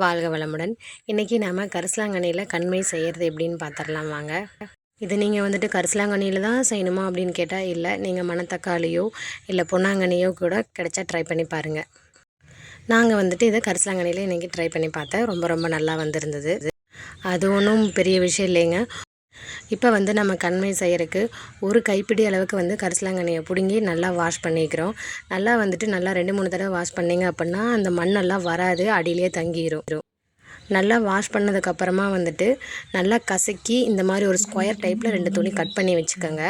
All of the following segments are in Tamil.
வாழ்க வளமுடன். இன்றைக்கி நாம் கரிசலாங்கண்ணியில் கண்மை செய்கிறது எப்படின்னு பார்த்துடலாம் வாங்க. இது நீங்கள் வந்துட்டு கரிசலாங்கண்ணியில் தான் செய்யணுமா அப்படின்னு கேட்டால் இல்லை, நீங்கள் மணத்தக்காளியோ இல்லை பொன்னாங்கண்ணியோ கூட கிடைச்சா ட்ரை பண்ணி பாருங்கள். நாங்கள் வந்துட்டு இதை கரிசலாங்கண்ணியில் இன்றைக்கி ட்ரை பண்ணி பார்த்தேன். ரொம்ப ரொம்ப நல்லா வந்திருந்தது. அது ஒன்றும் பெரிய விஷயம் இல்லைங்க. இப்போ வந்து நம்ம கண்மை செய்கிறதுக்கு ஒரு கைப்பிடி அளவுக்கு வந்து கரிசலாங்கண்ணியை பிடுங்கி நல்லா வாஷ் பண்ணிக்கிறோம். நல்லா வந்துட்டு நல்லா 2-3 தடவை வாஷ் பண்ணிங்க அப்படின்னா அந்த மண்ணெல்லாம் வராது, அடியிலே தங்கிடும். நல்லா வாஷ் பண்ணதுக்கப்புறமா வந்துட்டு நல்லா கசக்கி இந்த மாதிரி ஒரு ஸ்கொயர் டைப்பில் 2 துணி கட் பண்ணி வச்சுக்கோங்க.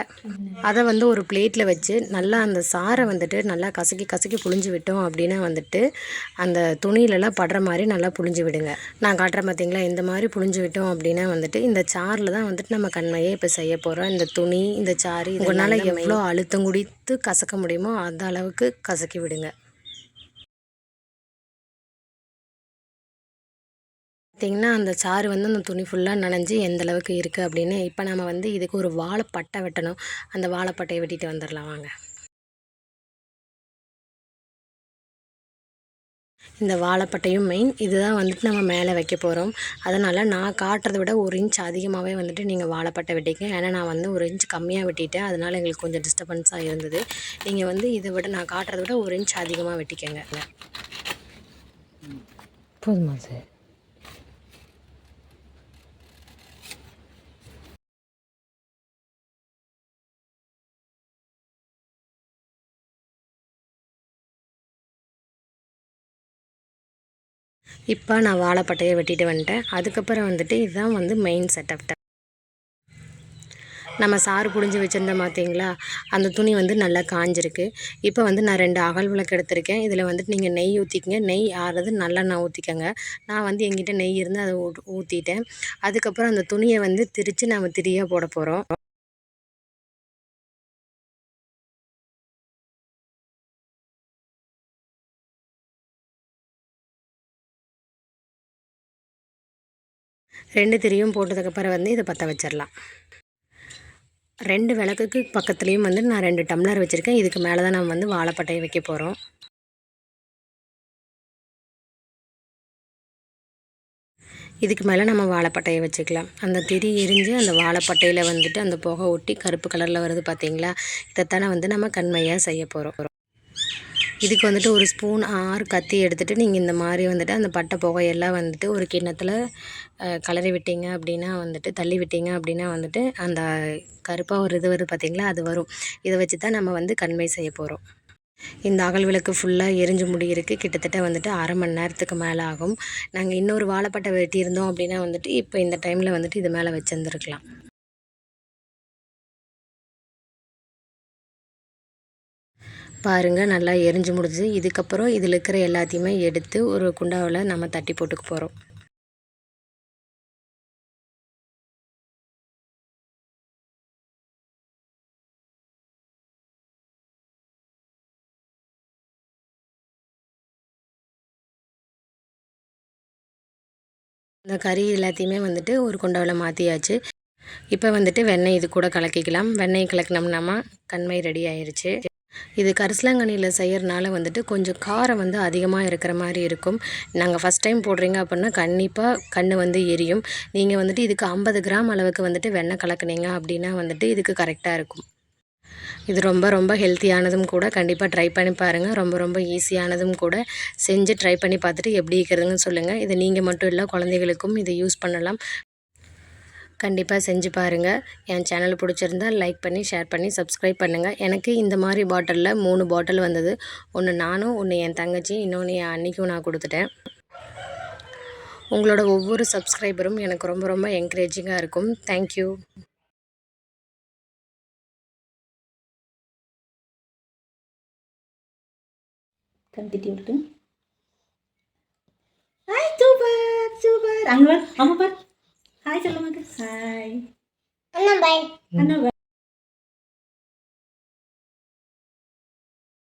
அதை வந்து ஒரு பிளேட்டில் வச்சு நல்லா அந்த சாரை வந்துட்டு நல்லா கசக்கி புழிஞ்சு விட்டோம் அப்படின்னா வந்துட்டு அந்த துணியிலலாம் படுற மாதிரி நல்லா புழிஞ்சு விடுங்க. நான் காட்டுறேன் பார்த்தீங்களா, இந்த மாதிரி புழிஞ்சு விட்டோம் அப்படின்னா வந்துட்டு இந்த சாரில் தான் வந்துட்டு நம்ம கண்மையே இப்போ செய்ய போகிறோம். இந்த துணி, இந்த சாறு உங்களால் எவ்வளோ அழுத்தம் குடித்து கசக்க முடியுமோ அந்த அளவுக்கு கசக்கி விடுங்க. பார்த்திங்கன்னா அந்த சாறு வந்து அந்த துணி ஃபுல்லாக நனைஞ்சு எந்த அளவுக்கு இருக்குது அப்படின்னு. இப்போ நம்ம வந்து இதுக்கு ஒரு வாழைப்பட்டை வெட்டணும். அந்த வாழைப்பட்டையை வெட்டிட்டு வந்துடலாம் வாங்க. இந்த வாழைப்பட்டையும் மெயின் இதுதான் வந்துட்டு நம்ம மேலே வைக்க போகிறோம். அதனால் நான் காட்டுறதை விட 1 இன்ச் அதிகமாகவே வந்துட்டு நீங்கள் வாழைப்பட்டை வெட்டிக்க. ஏன்னா நான் வந்து 1 இன்ச் கம்மியாக வெட்டிட்டேன், அதனால் எங்களுக்கு கொஞ்சம் டிஸ்டர்பன்ஸாக இருந்தது. நீங்கள் வந்து இதை விட நான் காட்டுறதை விட 1 இன்ச் அதிகமாக வெட்டிக்கங்க. போதுமா சார்? இப்போ நான் வாழைப்பட்டையை வெட்டிட்டு வந்துட்டேன். அதுக்கப்புறம் வந்துட்டு இதுதான் வந்து மெயின் செட்டப். நம்ம சாறு புழிஞ்சு வச்சுருந்த பார்த்தீங்களா, அந்த துணி வந்து நல்லா காஞ்சிருக்கு. இப்போ வந்து நான் 2 அகல் விளக்கு எடுத்திருக்கேன். இதில் வந்துட்டு நீங்கள் நெய் ஊற்றிக்கங்க. நெய் ஆறது நல்லெண்ணெய் ஊற்றிக்கங்க. நான் வந்து எங்கிட்ட நெய் இருந்து அதை ஊற்றிட்டேன். அதுக்கப்புறம் அந்த துணியை வந்து திரித்து நம்ம திரியாக போட போகிறோம். ரெண்டு திரியும் போட்டதுக்கப்புறம் வந்து இதை பற்ற வச்சிடலாம். 2 விளக்குக்கு பக்கத்துலேயும் வந்து நான் 2 டம்ளர் வச்சுருக்கேன். இதுக்கு மேலே தான் நம்ம வந்து வாழைப்பட்டையை வைக்க போகிறோம். இதுக்கு மேலே நம்ம வாழைப்பட்டையை வச்சுக்கலாம். அந்த திரி எரிஞ்சு அந்த வாழைப்பட்டையில் வந்துட்டு அந்த புகை ஒட்டி கருப்பு கலரில் வருது பார்த்தீங்களா, இதைத்தானே வந்து நம்ம கண்மையாக செய்ய போகிறோம். இதுக்கு வந்துட்டு ஒரு ஸ்பூன் ஆறு கத்தி எடுத்துகிட்டு நீங்கள் இந்த மாதிரி வந்துட்டு அந்த பட்டை புகையெல்லாம் வந்துட்டு ஒரு கிண்ணத்தில் கலரி விட்டீங்க அப்படின்னா வந்துட்டு தள்ளி விட்டீங்க அப்படின்னா வந்துட்டு அந்த கருப்பாக ஒரு இது வருது பார்த்திங்களா, அது வரும். இதை வச்சு தான் நம்ம வந்து கண்மை செய்ய போகிறோம். இந்த அகல் விளக்கு ஃபுல்லாக எரிஞ்சு முடியிருக்கு. கிட்டத்தட்ட வந்துட்டு 1/2 மணி நேரத்துக்கு மேலே ஆகும். நாங்கள் இன்னொரு வாழைப்பட்டை வெட்டியிருந்தோம் அப்படின்னா வந்துட்டு இப்போ இந்த டைமில் வந்துட்டு இது மேலே வச்சுருந்துருக்கலாம். பாருங்கள், நல்லா எரிஞ்சு முடிஞ்சு. இதுக்கப்புறம் இதில் இருக்கிற எல்லாத்தையுமே எடுத்து ஒரு குண்டாவில் நம்ம தட்டி போட்டுக்க போகிறோம். இந்த கறி எல்லாத்தையுமே வந்துட்டு ஒரு குண்டாவில் மாற்றியாச்சு. இப்போ வந்துட்டு வெண்ணெய் இது கூட கலக்கிக்கலாம். வெண்ணெய் கலக்கினோம்னா கண்மை ரெடி ஆயிடுச்சு. இது கரிசலாங்கண்ணியில் செய்கிறனால வந்துட்டு கொஞ்சம் காரம் வந்து அதிகமாக இருக்கிற மாதிரி இருக்கும். நாங்கள் ஃபஸ்ட் டைம் போடுறீங்க அப்படின்னா கண்டிப்பாக கண் வந்து எரியும். நீங்கள் வந்துட்டு இதுக்கு 50 கிராம் அளவுக்கு வந்துட்டு வெண்ணெய் கலக்குனீங்க அப்படின்னா வந்துட்டு இதுக்கு கரெக்டாக இருக்கும். இது ரொம்ப ரொம்ப ஹெல்த்தியானதும் கூட. கண்டிப்பாக ட்ரை பண்ணி பாருங்கள். ரொம்ப ரொம்ப ஈஸியானதும் கூட. செஞ்சு ட்ரை பண்ணி பார்த்துட்டு எப்படி இருக்கிறதுன்னு சொல்லுங்கள். இது நீங்கள் மட்டும் இல்லை, குழந்தைகளுக்கும் இதை யூஸ் பண்ணலாம். கண்டிப்பாக செஞ்சு பாருங்கள். என் சேனல் பிடிச்சிருந்தா லைக் பண்ணி, ஷேர் பண்ணி, சப்ஸ்கிரைப் பண்ணுங்கள். எனக்கு இந்த மாதிரி பாட்டிலில் 3 பாட்டில் வந்தது. ஒன்று நானும், ஒன்று என் தங்கச்சி, இன்னொன்று என் அண்ணிக்கும் நான் கொடுத்துட்டேன். உங்களோட ஒவ்வொரு சப்ஸ்கிரைபரும் எனக்கு ரொம்ப ரொம்ப என்கரேஜிங்காக இருக்கும். தேங்க்யூ. கண்டிப்பாக விட்டு ஹாய், சூப்பர் சூப்பர். அங்கே அம்மா பார். ஹாய் சொல்லுங்க. ஹாய் அண்ணா பாய். அண்ணா பாய்.